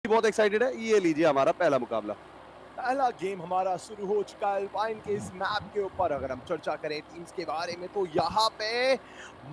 बहुत एक्साइटेड है। ये लीजिए हमारा पहला मुकाबला। पहला गेम हमारा शुरू हो चुका है अल्पाइन के इस मैप के ऊपर। अगर हम चर्चा करें टीम्स के बारे में तो यहाँ पे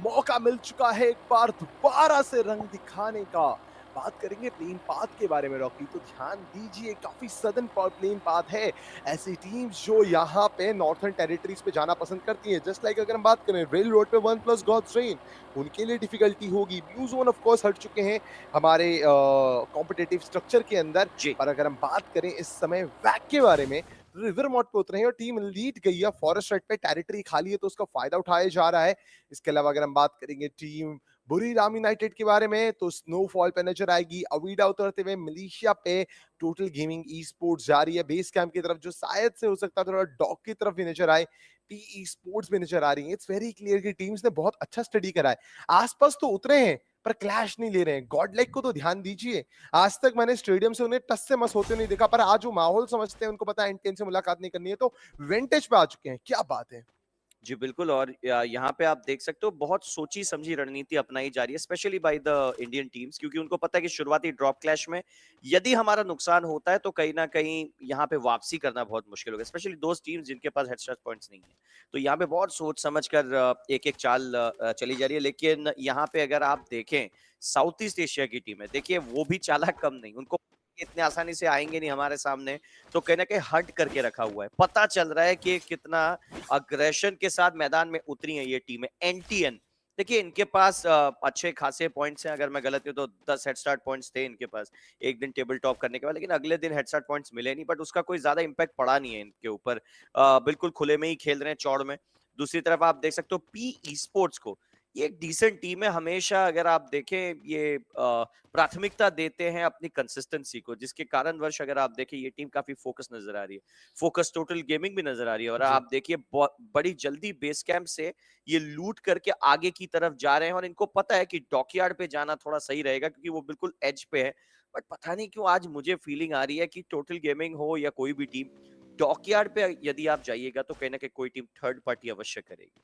मौका मिल चुका है एक बार दोबारा से रंग दिखाने का। बात करेंगे प्लेन पाथ के बारे में रॉकी, तो ध्यान दीजिए काफी सदन प्लेन पाथ है। ऐसी टीम्स जो यहाँ पे नॉर्थर्न टेरिटरीज पे जाना पसंद करती हैं, जस्ट लाइक अगर हम बात करें रेल रोड पे वन प्लस गॉड्स रेन, उनके लिए डिफिकल्टी होगी। ब्लू जोन ऑफ कोर्स हट चुके हैं हमारे कॉम्पिटेटिव स्ट्रक्चर के अंदर। जी। पर अगर हम बात करें इस समय वैक के बारे में, रिवर मोड पे उतरे हैं और टीम लीड गई है। फॉरेस्ट रेड पे टेरिटरी खाली है तो उसका फायदा उठाया जा रहा है। इसके अलावा अगर हम बात करेंगे टीम बुरी राम यूनाइटेड के बारे में, तो स्नोफॉल पे नजर आएगी अवीडा उतरते हुए, मलेशिया पे टोटल गेमिंग ई स्पोर्ट्स जा रही है बेस कैंप की तरफ, जो शायद से हो सकता है थोड़ा डॉग की तरफ भी नजर आए। टी स्पोर्ट्स भी नजर आ रही है। इट्स वेरी क्लियर कि टीम्स ने बहुत अच्छा स्टडी करा है। आसपास तो उतरे हैं पर क्लैश नहीं ले रहे हैं। गॉड लेग को तो ध्यान दीजिए, आज तक मैंने स्टेडियम से उन्हें टस से मस होते नहीं देखा, पर आज वो माहौल समझते हैं, उनको पता है इंटेन से मुलाकात नहीं करनी है, तो विंटेज पे आ चुके हैं। क्या बात है। जी, बिल्कुल। और यहाँ पे आप देख सकते हो बहुत सोची समझी रणनीति अपनाई जा रही है, specially by the Indian teams, क्योंकि उनको पता है कि शुरुआती ड्रॉप क्लैश में यदि हमारा नुकसान होता है तो कहीं ना कहीं यहाँ पे वापसी करना बहुत मुश्किल होगा, स्पेशली दोस्त टीम्स जिनके पास हेडस्टार्ट पॉइंट्स नहीं है। तो यहाँ पे बहुत सोच समझ कर एक एक चाल चली जा रही है। लेकिन यहाँ पे अगर आप देखें साउथ ईस्ट एशिया की टीम है, देखिए वो भी चालाक कम नहीं, उनको इतने आसानी से आएंगे नहीं हमारे सामने, तो कहीं ना कहीं हट करके रखा हुआ है। पता चल रहा है कि कितना अग्रेशन के साथ मैदान में उतरी है ये टीमें। एनटीएन देखिए, इनके पास अच्छे खासे पॉइंट्स हैं। अगर मैं गलत हूं तो 10 हेड स्टार्ट पॉइंट्स थे इनके पास एक दिन टेबल टॉप करने के बाद, लेकिन अगले दिन हेड स्टार्ट पॉइंट्स मिले नहीं, बट उसका कोई ज्यादा इंपैक्ट पड़ा नहीं है इनके ऊपर। बिल्कुल खुले में ही खेल रहे हैं, चौड़ में। दूसरी तरफ आप देख सकते हो पी ई स्पोर्ट्स को, ये एक डिसेंट टीम है। हमेशा अगर आप देखें ये प्राथमिकता देते हैं अपनी कंसिस्टेंसी को, जिसके कारणवश अगर आप देखें ये टीम काफी फोकस नजर आ रही है। फोकस टोटल गेमिंग भी नजर आ रही है। और जी आप देखिए बड़ी जल्दी बेस कैंप से ये लूट करके आगे की तरफ जा रहे हैं, और इनको पता है कि डॉकयार्ड पे जाना थोड़ा सही रहेगा क्योंकि वो बिल्कुल एज पे है। बट पता नहीं क्यों आज मुझे फीलिंग आ रही है कि टोटल गेमिंग हो या कोई भी टीम, डॉकयार्ड पे यदि आप जाइएगा तो कहीं ना कहीं कोई टीम थर्ड पार्टी अवश्य करेगी।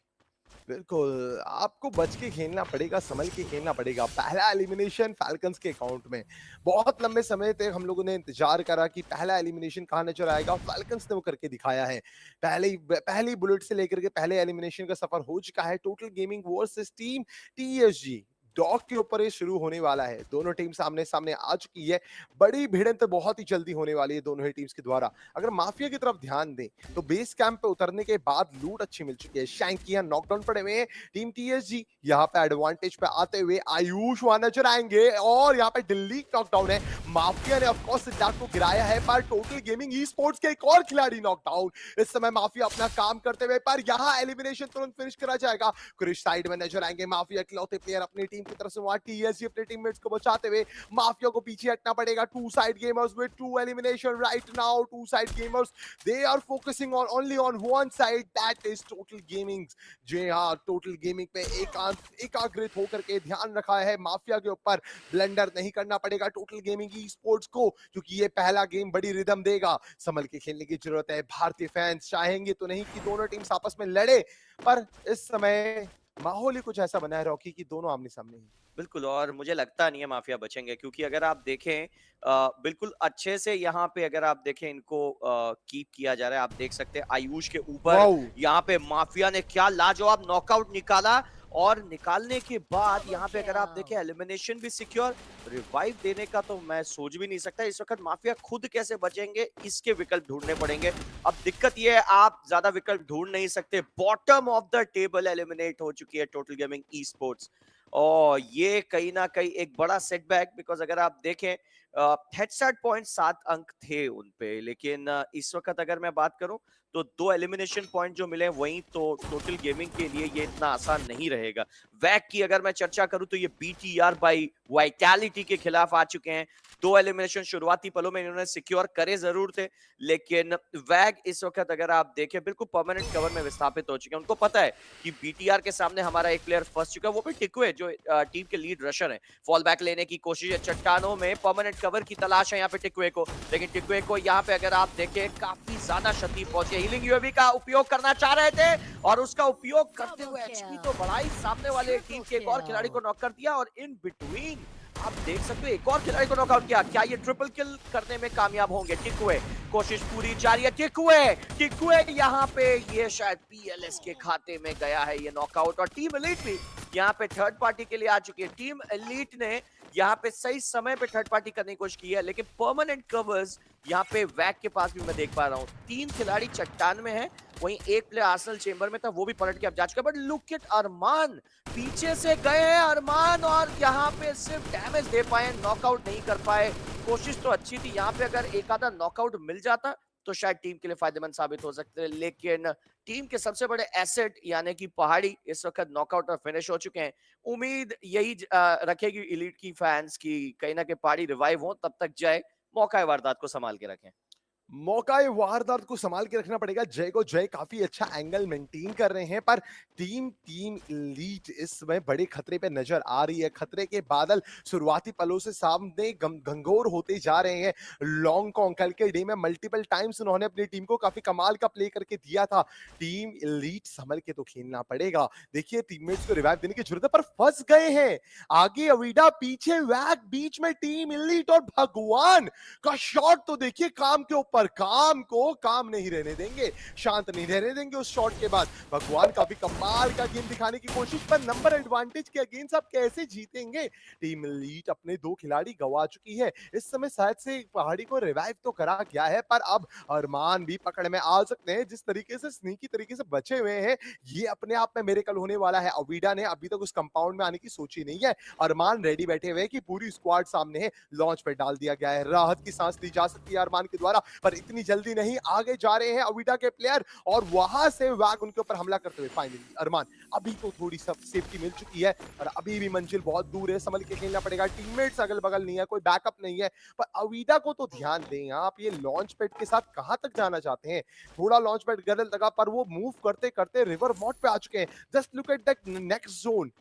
बिल्कुल, आपको बच के खेलना पड़ेगा, संभल के खेलना पड़ेगा। पहला एलिमिनेशन फाल्कन्स के अकाउंट में। बहुत लंबे समय तक हम लोगों ने इंतज़ार करा कि पहला एलिमिनेशन कहाँ नज़र आएगा, फाल्कन्स ने वो करके दिखाया है। पहली बुलेट से लेकर के पहले एलिमिनेशन का सफ़र हो चुका है। Total gaming versus team TSG. Dog के ऊपर ये शुरू होने वाला है। दोनों टीम सामने-सामने आ चुकी है। बड़ी भिड़ंत बहुत ही जल्दी होने वाली है दोनों ही टीम्स के द्वारा। अगर माफिया की तरफ ध्यान दें, तो बेस कैंप पे उतरने के बाद लूट अच्छी मिल चुकी है। शैंकियां नॉकडाउन पड़े हुए हैं। टीम टीएसजी यहाँ पे एडवांटेज पे आते हुए आयुष वहां नजर आएंगे, और यहाँ पे दिल्ली नॉकडाउन है। माफिया ने ऑफ कोर्स सिद्धार्थ को गिराया है, पर टोटल गेमिंग ई स्पोर्ट्स के एक और खिलाड़ी नॉकडाउन। इस समय माफिया अपना काम करते हुए, पर यहाँ एलिमिनेशन तुरंत फिनिश करा जाएगा। क्रिश साइड में नजर आएंगे माफिया इकलौते प्लेयर अपनी टीम की तरफ से। वहां टीएसजी अपने टीममेट्स को बचाते हुए, माफिया को पीछे हटना पड़ेगा। Two side gamers with two elimination right now. Two side gamers, they are focusing on only on one side, that is total gaming। जी हाँ, टोटल गेमिंग पे एकाग्रित होकर के ध्यान रखा है माफिया के ऊपर। ब्लेंडर नहीं करना पड़ेगा टोटल गेमिंग ई स्पोर्ट्स को, क्योंकि ये पहला गेम बड़ी रिदम देगा। संभल के खेलने की जरूरत है। भारतीय फैंस चाहेंगे तो नहीं कि दोनों टीम्स आपस में लड़े, पर इस समय माहौल ही कुछ ऐसा बना है रॉकी कि दोनों आमने सामने ही। बिल्कुल। और मुझे लगता नहीं है माफिया बचेंगे, क्योंकि अगर आप देखें बिल्कुल अच्छे से यहाँ पे अगर आप देखें इनको कीप किया जा रहा है। आप देख सकते हैं आयुष के ऊपर वाओ। यहाँ पे माफिया ने क्या लाजवाब नॉकआउट निकाला, और निकालने के बाद यहाँ पे अगर आप देखें एलिमिनेशन भी सिक्योर। रिवाइव देने का तो मैं सोच भी नहीं सकता इस वक्त माफिया खुद कैसे बचेंगे, इसके विकल्प ढूंढने पड़ेंगे। अब दिक्कत ये है आप ज्यादा विकल्प ढूंढ नहीं सकते। Bottom of the table eliminate हो चुकी है टोटल गेमिंग ई स्पोर्ट्स, और ये कहीं ना कहीं एक बड़ा सेटबैक। बिकॉज अगर आप देखें हेडसेट पॉइंट 7 अंक थे उन पे, लेकिन इस वक्त अगर मैं बात करूं तो 2 एलिमिनेशन पॉइंट जो मिले वहीं, तो टोटल गेमिंग के लिए ये इतना आसान नहीं रहेगा। वैक की अगर मैं चर्चा करूं तो ये बीटीआर बाई वाइटैलिटी के खिलाफ आ चुके हैं। 2 एलिमिनेशन शुरुआती पलों में इन्होंने सिक्योर करे जरूर थे, लेकिन वैग इस वक्त अगर आप देखें बिल्कुल परमानेंट कवर में विस्थापित हो चुके हैं। उनको पता है कि बीटीआर के सामने हमारा एक प्लेयर फंस चुका है, वो भी टिकुए जो टीम के लीड रशर है। फॉल बैक लेने की कोशिश है, चट्टानों में परमानेंट कवर की तलाश है यहाँ पे टिकुए को, लेकिन टिकुए को यहाँ पे अगर आप देखें काफी ज्यादा क्षति पहुंची है। हीलिंग यूएवी का उपयोग करना चाह रहे थे, और उसका उपयोग करते हुए एचपी तो बढ़ाई, सामने वाले टीम के एक और खिलाड़ी को नॉक कर दिया, और इन बिटवीन आप देख सकते हो एक और खिलाड़ी को नॉकआउट किया। क्या ये ट्रिपल किल करने में कामयाब होंगे? टिकुए, कोशिश पूरी जारी है। टिकुए यहाँ पे ये शायद पीएलएस के खाते में गया है ये नॉकआउट। और टीम एलीट भी यहाँ पे थर्ड पार्टी के लिए आ चुकी है। टीम एलीट ने यहाँ पे सही समय पे थर्ड पार्टी करने की कोशिश की है, लेकिन परमानेंट कवर्स यहाँ पे वैक के पास भी मैं देख पा रहा हूँ। 3 खिलाड़ी चट्टान में है, वहीं एक प्लेयर आर्सेनल चेंबर में था, वो भी पलट के अब जा चुका है। बट लुक एट अरमान, पीछे से गए हैं अरमान और यहाँ पे सिर्फ डैमेज दे पाए, नॉकआउट नहीं कर पाए। कोशिश तो अच्छी थी, यहाँ पे अगर एक आधा नॉकआउट मिल जाता तो शायद टीम के लिए फायदेमंद साबित हो सकते, लेकिन टीम के सबसे बड़े एसेट यानी कि पहाड़ी इस वक्त नॉकआउट और फिनिश हो चुके हैं। उम्मीद यही रखेगी इलीट की फैंस की कहीं ना कहीं पहाड़ी रिवाइव हो, तब तक जय मौका वारदात को संभाल के रखें। मौका वारदात को संभाल के रखना पड़ेगा। जय को जय काफी अच्छा एंगल मेंटेन कर रहे हैं, पर टीम टीम एलीट इस समय बड़े खतरे पे नजर आ रही है। खतरे के बादल शुरुआती पलों से सामने घंघोर होते जा रहे हैं। लॉन्ग कॉन्ग कल के डे में मल्टीपल टाइम्स उन्होंने अपनी टीम को काफी कमाल का प्ले करके दिया था। टीम एलीट संभल के तो खेलना पड़ेगा। देखिए टीममेट्स को रिवाइव देने की जरूरत है, पर फंस गए हैं। आगे अवीडा, पीछे वैक, बीच में टीम एलीट और भगवान का शॉट तो देखिए काम के ऊपर। काम को काम नहीं रहने देंगे, शांत नहीं रहने देंगे। उस शॉट के बाद भगवान काफी कमाल का गेम दिखाने की कोशिश, पर नंबर एडवांटेज के अगेंस्ट आप कैसे जीतेंगे? टीम एलीट अपने 2 खिलाड़ी गवा चुकी है। इस समय शायद से पहाड़ी को रिवाइव तो करा गया है, पर अब अरमान भी पकड़ में आ सकते हैं। जिस तरीके से स्नीकी तरीके से बचे हुए हैं, ये अपने आप में मिरेकल होने वाला है। अवीडा ने अभी तक उस कंपाउंड में आने की सोची नहीं है। अरमान रेडी बैठे हुए कि पूरी स्क्वाड सामने है, लॉन्च पे डाल दिया गया है। राहत की सांस ली जा सकती है अरमान के द्वारा, पर इतनी जल्दी नहीं। आगे जा रहे हैं अवीडा के प्लेयर और वहां से वैग उनके ऊपर हमला करते हुए। फाइनली अरमान, अभी तो थोड़ी सब सेफ्टी मिल चुकी है, और अभी भी मंजिल बहुत दूर है। संभल के खेलना पड़ेगा। टीममेट्स अगल बगल नहीं है, कोई बैकअप नहीं है, पर अवीडा को तो ध्यान दें आप। ये लॉन्च पैड के साथ कहां तक जाना चाहते हैं? थोड़ा लॉन्च पैड गलत लगा, पर वो मूव करते करते रिवर मॉड पे आ चुके हैं। Just look at that next zone.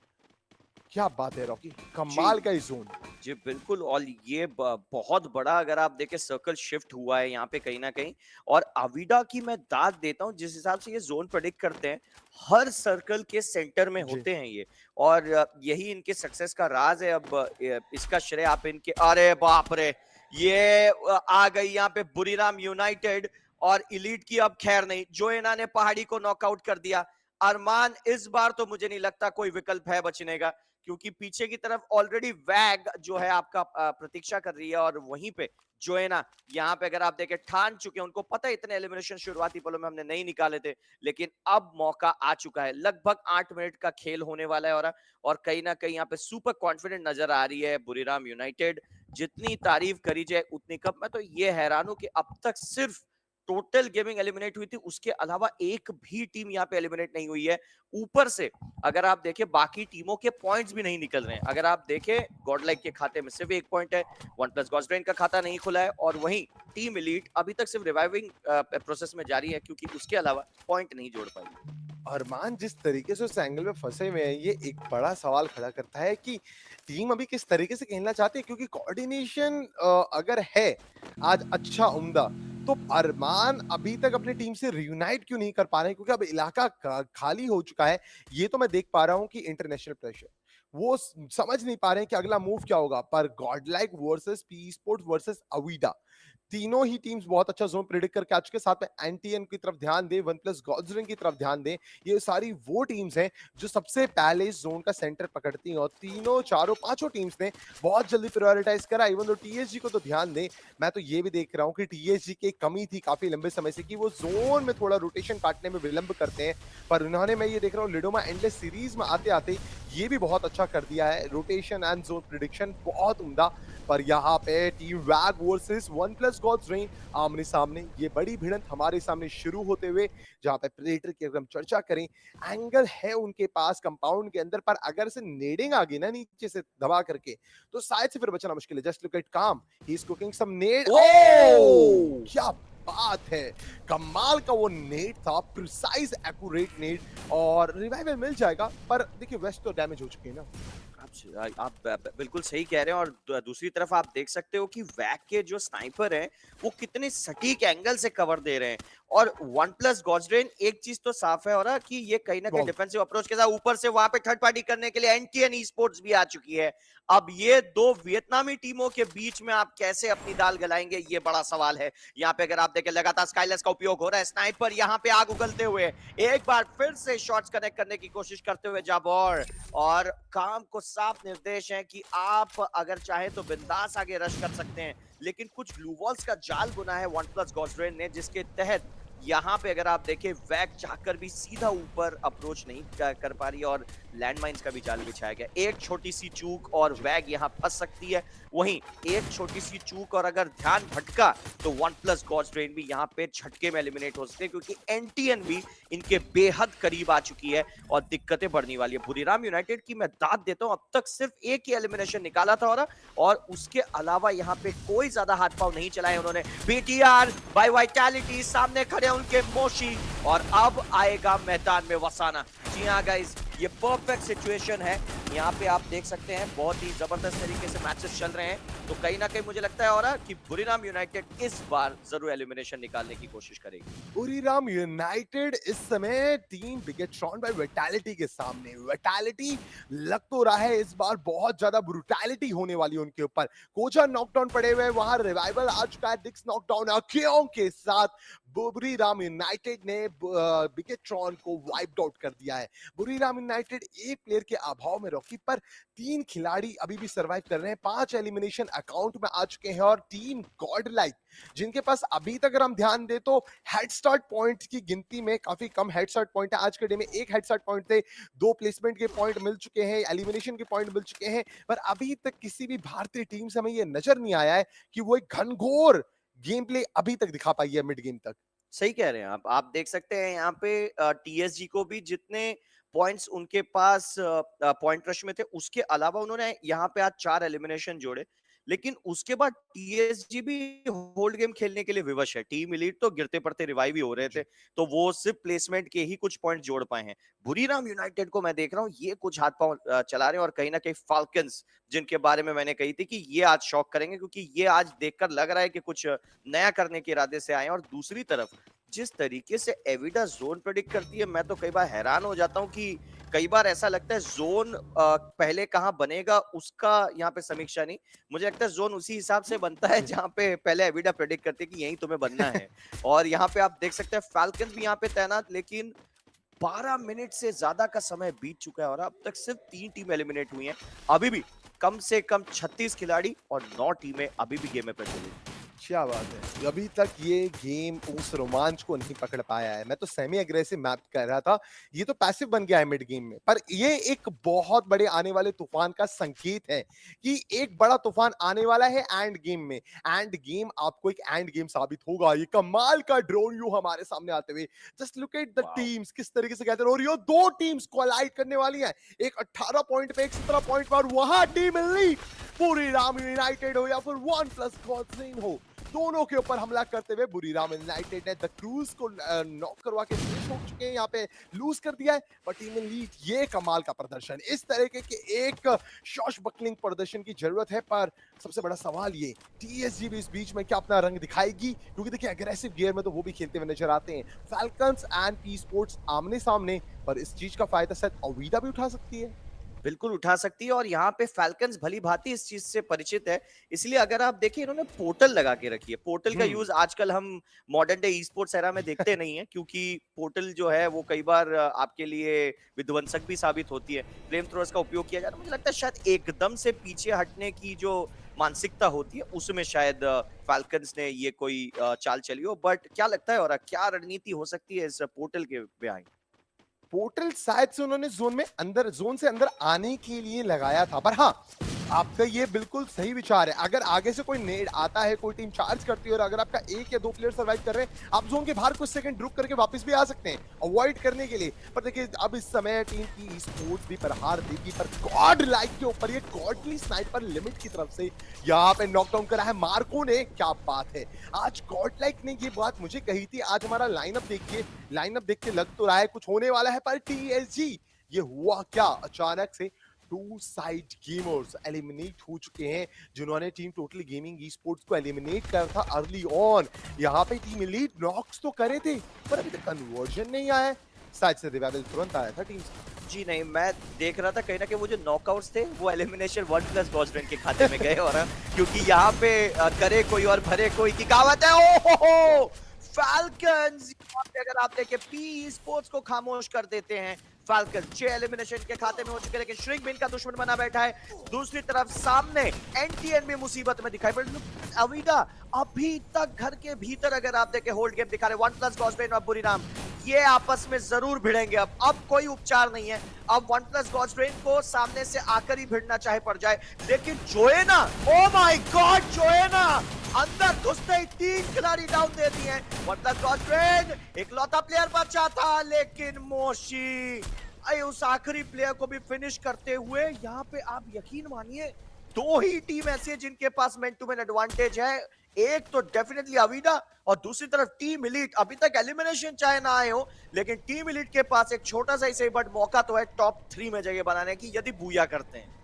क्या बात है रॉकी, कमाल का इस जोन। जी बिल्कुल। और ये बहुत बड़ा अगर आप देखें सर्कल शिफ्ट हुआ है यहाँ पे कहीं ना कहीं। और अवीडा की मैं दाद देता हूँ, जिस हिसाब से ये जोन प्रेडिक्ट करते हैं, हर सर्कल के सेंटर में जी होते हैं ये। और यही इनके सक्सेस का राज है। अब इसका श्रेय आप इनके, अरे बाप रे, ये आ गई यहाँ पे बुरीराम यूनाइटेड और इलीट की अब खैर नहीं। जोएना ने पहाड़ी को नॉकआउट कर दिया। अरमान, इस बार तो मुझे नहीं लगता कोई विकल्प है बचने का, क्योंकि पीछे की तरफ ऑलरेडी वैग जो है आपका प्रतीक्षा कर रही है, और वहीं पे जोएना यहाँ पे अगर आप देखें ठान चुके हैं। उनको पता है इतने एलिमिनेशन शुरुआती पलों में हमने नहीं निकाले थे, लेकिन अब मौका आ चुका है। लगभग 8 मिनट का खेल होने वाला है, और कहीं ना कहीं यहाँ पे सुपर कॉन्फिडेंट नजर आ रही है बुरीराम यूनाइटेड। जितनी तारीफ करी जाए उतनी कम। मैं तो ये हैरान हूं कि अब तक सिर्फ टोटल गेमिंग एलिमिनेट हुई थी, उसके अलावा एक भी टीम यहाँ पे एलिमिनेट नहीं हुई है। ऊपर से अगर आप देखें बाकी टीमों के पॉइंट्स भी नहीं निकल रहे हैं। अगर आप देखें गॉडलाइक के खाते में सिर्फ 1 पॉइंट है, वन प्लस गॉड्रेन का खाता नहीं खुला है, और वहीं टीम एलीट अभी तक सिर्फ रिवाइविंग प्रोसेस में जारी है, क्योंकि उसके अलावा पॉइंट नहीं जोड़ पाई। अरमान जिस तरीके से उस एंगल में फंसे हुए हैं, ये एक बड़ा सवाल खड़ा करता है कि टीम अभी किस तरीके से खेलना चाहती है। क्योंकि कोऑर्डिनेशन अगर है आज अच्छा उम्दा, तो अरमान अभी तक अपनी टीम से रियूनाइट क्यों नहीं कर पा रहे हैं? क्योंकि अब इलाका खाली हो चुका है। ये तो मैं देख पा रहा हूँ कि इंटरनेशनल प्रेशर, वो समझ नहीं पा रहे हैं कि अगला मूव क्या होगा। पर godlike versus P sports versus Avida, तीनों ही टीम्स बहुत अच्छा जोन प्रेडिक्ट करके आ चुके हैं। साथ में एनटीएन की तरफ ध्यान दें, वन प्लस गॉड्रेन की तरफ ध्यान दें। ये सारी वो टीम्स हैं जो सबसे पहले इस जोन का सेंटर पकड़ती हैं, और तीनों चारों पांचों टीम्स ने बहुत जल्दी प्रायोरिटाइज करा। इवन तो टीएसजी को तो ध्यान दें, मैं तो ये भी देख रहा हूँ कि टीएसजी की एक कमी थी काफी लंबे समय से कि वो जोन में थोड़ा रोटेशन काटने में विलंब करते हैं। पर उन्होंने, मैं ये देख रहा हूँ, लिडोमा एंडलेस सीरीज में आते आते ये भी बहुत अच्छा कर दिया है। रोटेशन एंड जोन प्रिडिक्शन बहुत उम्दा। पर यहाँ पे team wag versus one plus Gods Reign आमने सामने, ये बड़ी भिड़ंत हमारे सामने शुरू होते हुए, जहाँ पे प्रेडेटर की अगर हम चर्चा करें, एंगल है उनके पास कंपाउंड के अंदर, पर अगर से नेडिंग आ गई ना नीचे से दबा करके, तो शायद से फिर बचना मुश्किल है। जस्ट लुक एट काम, ही इज कुकिंग सम नेड। ओह क्या बात है, कमाल का वो नेड था, प्रिसाइज एक्यूरेट नेड, और रिवाइवल मिल जाएगा। पर देखिए वेस्ट तो डैमेज हो चुके हैं ना। आप बिल्कुल सही कह रहे हैं और दूसरी तरफ आप देख सकते हो कि वैक के जो स्नाइपर हैं वो कितने सटीक एंगल से कवर दे रहे हैं। और वन प्लस गॉड्रेन एक चीज तो साफ है और कि ये कहीं ना कहीं गॉड डिफेंसिव अप्रोच के साथ ऊपर से वहां पे थर्ड पार्टी करने के लिए एनटीएन ई स्पोर्ट्स भी आ चुकी है। अब ये दो वियतनामी टीमों के बीच में आप कैसे अपनी दाल गलाएंगे, ये बड़ा सवाल है। यहाँ पे अगर आप देखें लगातार स्काईलेस का उपयोग हो रहा है, स्नाइपर यहाँ पे आग उगलते हुए एक बार फिर से शॉट्स कनेक्ट करने की कोशिश करते हुए जाबोर। और काम को साफ निर्देश है कि आप अगर चाहे तो बिंदास आगे रश कर सकते हैं, लेकिन कुछ ब्लू वॉल्स का जाल बुना है वन प्लस गॉड्रेन ने, जिसके तहत यहाँ पे अगर आप देखें वैक चाहकर भी सीधा ऊपर अप्रोच नहीं कर पा रही है और लैंडमाइंस का भी जाल बिछाया गया। एक छोटी सी चूक और वैग यहाँ फंस सकती है, वहीं एक छोटी सी चूक और अगर ध्यान भटका तो वन प्लस गॉड्स ट्रेन भी यहाँ पे झटके में एलिमिनेट हो सकते हैं, क्योंकि एनटीएन भी इनके बेहद करीब आ चुकी है और दिक्कतें बढ़ने वाली है। बुरीराम यूनाइटेड की मैं दाद देता हूँ, अब तक सिर्फ एक ही एलिमिनेशन निकाला था और उसके अलावा यहाँ पे कोई ज्यादा हाथ पांव नहीं चलाए उन्होंने। बीटीआर बाय वाइटैलिटी सामने खड़े उनके मोशी, और अब आएगा मैदान में वसाना। जी हाँ गाइस, ये परफेक्ट सिचुएशन है। यहाँ पे आप देख सकते हैं बहुत ही जबरदस्त तरीके से मैचेस चल रहे हैं, तो कहीं ना कहीं मुझे लगता है और कि बुरीराम यूनाइटेड इस बार जरूर एलिमिनेशन निकालने की कोशिश करेगी। बुरीराम यूनाइटेड इस समय टीम बिगेट्रॉन बाय विटालिटी के सामने। विटालिटी लग तो रहा है इस बार बहुत ज्यादा ब्रूटैलिटी होने वाली है उनके ऊपर। कोचा नॉकडाउन पड़े हुए, वहां रिवाइवल आ चुका है, डिक्स नॉकडाउन अखियों के साथ बुरीराम यूनाइटेड ने बिगेट्रॉन को वाइप आउट कर दिया है। बुरीराम यूनाइटेड एक प्लेयर के अभाव में रॉकी पर 3 खिलाड़ी अभी भी सर्वाइव कर रहे हैं, 5 एलिमिनेशन अकाउंट में आ चुके हैं और टीम गॉड लाइक जिनके पास अभी तक अगर हम ध्यान दें तो हेड स्टार्ट पॉइंट की गिनती में काफी कम हेड स्टार्ट पॉइंट है। आज के डे में एक हेड स्टार्ट पॉइंट थे, 2 प्लेसमेंट के पॉइंट मिल चुके हैं, एलिमिनेशन के पॉइंट मिल चुके हैं, पर अभी तक किसी भी भारतीय टीम से हमें यह नजर नहीं आया है कि वो एक घनघोर गेम प्ले अभी तक दिखा पाई है मिड गेम तक। सही कह रहे हैं आप देख सकते हैं यहाँ पे टीएसजी को भी जितने पॉइंट्स उनके पास पॉइंट रश में थे, उसके अलावा उन्होंने यहाँ पे आज 4 एलिमिनेशन जोड़े, लेकिन उसके बाद टीएसजी भी होल्ड गेम खेलने के लिए विवश है। टीम एलीट तो गिरते पड़ते रिवाइव ही हो रहे थे, तो वो सिर्फ प्लेसमेंट के ही कुछ पॉइंट जोड़ पाए हैं। बुरीराम यूनाइटेड को मैं देख रहा हूँ ये कुछ हाथ पांव चला रहे हैं, और कहीं ना कहीं फाल्कन्स जिनके बारे में मैंने कही थी कि ये आज शॉक करेंगे, क्योंकि ये आज देखकर लग रहा है कि कुछ नया करने के इरादे से आए हैं। और दूसरी तरफ जिस तरीके से एविडा जोन प्रेडिक्ट करती है, मैं तो कई बार हैरान हो जाता हूँ कि कई बार ऐसा लगता है जोन पहले कहाँ बनेगा उसका यहाँ पे समीक्षा नहीं, मुझे लगता है जोन उसी हिसाब से बनता है जहाँ पे पहले एविडा प्रेडिक्ट करती है कि यहीं तुम्हें बनना है। और यहाँ पे आप देख सकते हैं फाल्कन्स भी यहाँ पे तैनात, लेकिन 12 मिनट से ज्यादा का समय बीत चुका है और अब तक सिर्फ 3 टीम एलिमिनेट हुई हैं। अभी भी कम से कम 36 खिलाड़ी और 9 टीमें अभी भी गेम में प्रचलित हैं। क्या बात है, अभी तक ये गेम उस रोमांच को नहीं पकड़ पाया है। मैं तो सेमी एग्रेसिव मैप कर रहा था, ये तो पैसिव बन गया है मिड गेम में। पर ये एक बहुत बड़े आने वाले तूफान का संकेत है कि एक बड़ा तूफान आने वाला है एंड गेम में। एंड गेम आपको एक एंड गेम साबित होगा। ये कमाल का ड्रोन व्यू हमारे सामने आते हुए, just look at the wow, teams किस तरीके से कहते हैं। और ये दो टीम्स कोलाइड करने वाली हैं, एक 18 पॉइंट पे, एक 17 पॉइंट पर। वहां टीम लीड बुरीराम यूनाइटेड हो या फिर वन प्लस गॉड्रेन हो, दोनों के ऊपर हमला करते हुए बुरीराम यूनाइटेड ने द क्रूज को नॉक करवा के फिनिश हो चुके हैं, यहाँ पे लूज कर दिया है। बट टीम लीड ये कमाल का प्रदर्शन, इस तरीके के एक शॉश बकलिंग प्रदर्शन की जरूरत है। पर सबसे बड़ा सवाल ये, टीएसजी भी इस बीच में क्या अपना रंग दिखाएगी, क्योंकि देखिए एग्रेसिव गियर में तो वो भी खेलते हुए नजर आते हैं। फैल्कन्स एंड पी स्पोर्ट्स आमने सामने, पर इस चीज का फायदा शायद अवीदा भी उठा सकती है। बिल्कुल उठा सकती है, और यहाँ पे फैल्कन्स भली भांति इस चीज से परिचित है। इसलिए अगर आप देखिए इन्होंने पोर्टल लगा के रखी है। पोर्टल का यूज आजकल हम modern day e sports era में देखते नहीं है, क्योंकि पोर्टल जो है वो कई बार आपके लिए विध्वंसक भी साबित होती है। फ्लेम थ्रोअर्स का उपयोग किया जाता है। मुझे लगता है शायद एकदम से पीछे हटने की जो मानसिकता होती है उसमें शायद फैल्कन्स ने ये कोई चाल चली हो। बट क्या लगता है और क्या रणनीति हो सकती है इस पोर्टल के बिहाइंड? पोर्टल शायद से उन्होंने जोन से अंदर आने के लिए लगाया था। पर हाँ, आपका ये बिल्कुल सही विचार है। अगर आगे से कोई नेड आता है, कोई टीम चार्ज करती है और अगर आपका 1 या 2 प्लेयर सर्वाइव कर रहे हैं, आप जोन के बाहर कुछ सेकंड रुक करके वापस भी आ सकते हैं अवॉइड करने के लिए। पर देखिए अब इस समय टीम की स्पोर्ट्स भी प्रहार देगी, पर गॉड लाइक के ऊपर ये गॉडली स्नाइपर लिमिट की तरफ से यहाँ पे नॉकडाउन करा है मार्को ने। क्या बात है, आज गॉड लाइक ने ये बात मुझे कही थी। आज हमारा लाइनअप देखिए, लाइनअप देख के लग तो रहा है कुछ होने वाला है, पर टीएसजी ये हुआ क्या, अचानक से टू साइड गेमर्स एलिमिनेट हो चुके हैं, जिन्होंने team totally gaming e sports को एलिमिनेट करा था अर्ली ऑन। यहाँ पे टीम एलीट नॉक्स तो करे थे, पर अभी तक कन्वर्जन नहीं आया है। शायद से रिवाइवल तुरंत आया था टीम से। जी नहीं, मैं देख रहा था कहीं ना कहीं वो जो नॉकआउट्स थे वो एलिमिनेशन 1+ गॉड्रेन के खाते में गए, और क्योंकि यहाँ पे करे कोई और भरे कोई की कहावत है। ओहो, फैल्कन्स यहाँ पे अगर आप देखें पी स्पोर्ट्स को खामोश कर देते हैं। फाल्कन 6 एलिमिनेशन के खाते में हो चुके हैं, लेकिन श्रिंक भी इनका दुश्मन बना बैठा है। दूसरी तरफ सामने एनटीएन भी मुसीबत में दिखाई पड़ अविदा अभी तक घर के भीतर अगर आप देखें होल्ड गेम दिखा रहे 1+ गॉड्रेन और बुरीराम, ये आपस में जरूर भिड़ेंगे। अब कोई उपचार नहीं है। अब 1+ गॉड्रेन को सामने से आकर ही भिड़ना चाहे पड़ जाए, लेकिन जोएना, ओ माय गॉड, जोएना अंदर घुसते ही 3 खिलाड़ी डाउन दे दिए हैं। 1+ गॉड्रेन इकलौता प्लेयर बचा था, लेकिन मोशी उस आखिरी प्लेयर को भी फिनिश करते हुए, यहाँ पे आप यकीन मानिए 2 ही टीम ऐसी है जिनके पास मैन टू मैन एडवांटेज है। एक तो डेफिनेटली अविदा और दूसरी तरफ टीम एलीट। अभी तक एलिमिनेशन चाहे ना आए हो, लेकिन टीम एलीट के पास एक छोटा सा ही सही बट मौका तो है टॉप 3 में जगह बनाने की, यदि बूया करते हैं।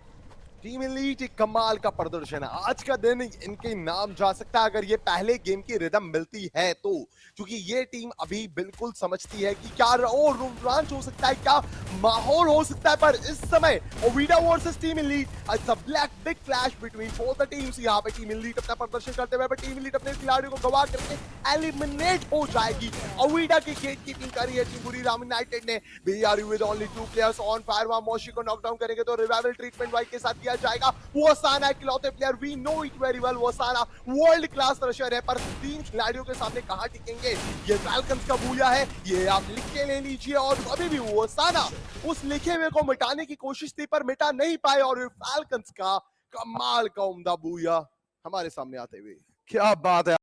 टीम एलीट एक कमाल का प्रदर्शन है। आज का दिन इनके नाम जा सकता है अगर ये पहले गेम की रिदम मिलती है तो, क्योंकि ये टीम अभी बिल्कुल समझती है कि क्या रोमांच हो सकता है, क्या माहौल हो सकता है। पर इस समय Ovida versus team elite, it's a black big clash between both the teams. यहाँ पे टीम एलीट अपना प्रदर्शन करते हुए, टीम एलीट अपने खिलाड़ियों को गवा करके एलिमिनेट हो जाएगी। ओविडा की गेट कीपिंग करी है टीम बुरीराम यूनाइटेड ने। BRU with only 2 players on fire, वहां मोशी को नॉकडाउन करेंगे तो रिवाइवल ट्रीटमेंट वाइक के साथ किया जाएगा। वसाना इकलौते player, we know it very well, वसाना वर्ल्ड क्लास रशर है, पर 3 खिलाड़ियों के सामने कहां टिकेंगे। ये फैल्कन्स का बूया है, ये आप लिख के ले लीजिए। और अभी भी वसाना उस लिखे हुए को मिटाने की कोशिश थी, पर मिटा नहीं पाए। और फैल्कन्स का कमाल का उम्दा बूया हमारे सामने आते हुए, क्या बात है।